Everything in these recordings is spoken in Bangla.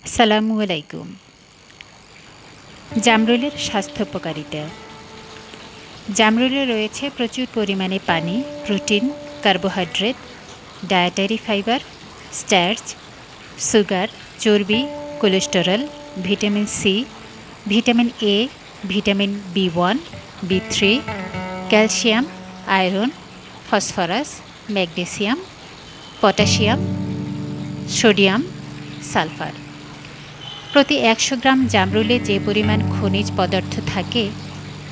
আসসালামু আলাইকুম। জামরুলের স্বাস্থ্য উপকারিতা। জামরুলে রয়েছে প্রচুর পরিমাণে পানি, protein, carbohydrate, dietary fibre, starch, sugar, চর্বি, cholesterol, vitamin C, vitamin A, vitamin B one, বি3, calcium, iron, phosphorus, magnesium, potassium, sodium, sulphur. প্রতি ১০০ গ্রাম জামরুলে যে পরিমাণ খনিজ পদার্থ থাকে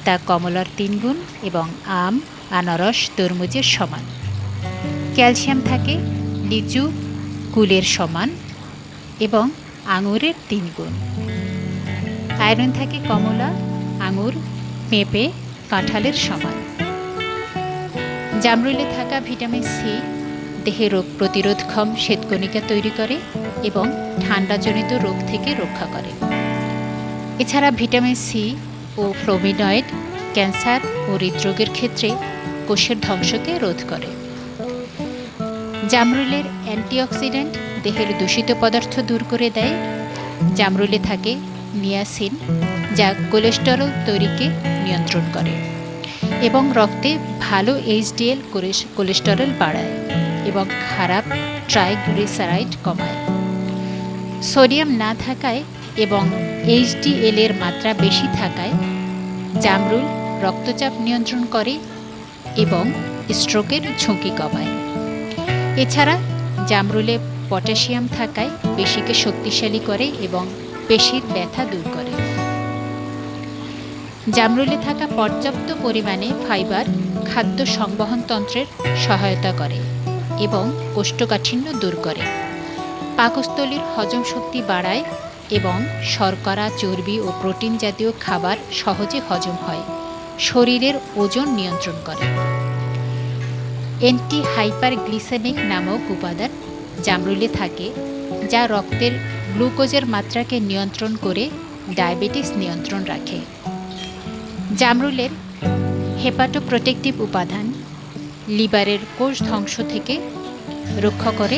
তা কমলার ৩ গুণ এবং আম, আনারস, তরমুজের সমান। ক্যালসিয়াম থাকে লিচু, কুলের সমান এবং আঙুরের ৩ গুণ। আয়রন থাকে কমলা, আঙুর, পেঁপে, কাঁঠালের সমান। জামরুলে থাকা ভিটামিন সি দেহে রোগ প্রতিরোধক্ষম শ্বেতকণিকা তৈরি করে এবং ঠান্ডাজনিত রোগ থেকে রক্ষা করে। এছাড়া ভিটামিন সি ও ফ্লোভিনয়েড ক্যান্সার ও হৃদরোগের ক্ষেত্রে কোষের ধ্বংসকে রোধ করে। জামরুলের অ্যান্টিঅক্সিডেন্ট দেহের দূষিত পদার্থ দূর করে দেয়। জামরুলে থাকে নিয়াসিন, যা কোলেস্টেরল তৈরিকে নিয়ন্ত্রণ করে এবং রক্তে ভালো এইচডিএল কোলেস্টেরল বাড়ায় এবং খারাপ ট্রাইগ্লিসারাইড কমায়। সোডিয়াম না থাকায় এবং এইচডিএল এর মাত্রা বেশি থাকায় জামরুল রক্তচাপ নিয়ন্ত্রণ করে এবং স্ট্রোকের ঝুঁকি কমায়। এছাড়া জামরুলে পটাশিয়াম থাকায় পেশিকে শক্তিশালী করে এবং পেশির ব্যথা দূর করে। জামরুলে থাকা পর্যাপ্ত পরিমাণে ফাইবার খাদ্য সংবহনতন্ত্রের সহায়তা করে এবং কোষ্ঠকাঠিন্য দূর করে, পাকস্থলীর হজম শক্তি বাড়ায় এবং শর্করা, চর্বি ও প্রোটিন জাতীয় খাবার সহজে হজম হয়, শরীরের ওজন নিয়ন্ত্রণ করে। অ্যান্টি হাইপারগ্লিসেমিক নামক উপাদান জামরুলে থাকে, যা রক্তের গ্লুকোজের মাত্রাকে নিয়ন্ত্রণ করে ডায়াবেটিস নিয়ন্ত্রণ রাখে। জামরুলের হেপাটোপ্রোটেক্টিভ উপাদান লিভারের কোষ ধ্বংস থেকে রক্ষা করে,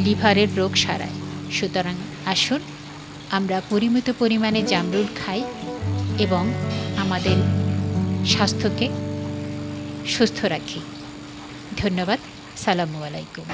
লিভারের রোগ সারায়। সুতরাং আসুন আমরা পরিমিত পরিমাণে জামরুল খাই এবং আমাদের স্বাস্থ্যকে সুস্থ রাখি। ধন্যবাদ। সালামু আলাইকুম।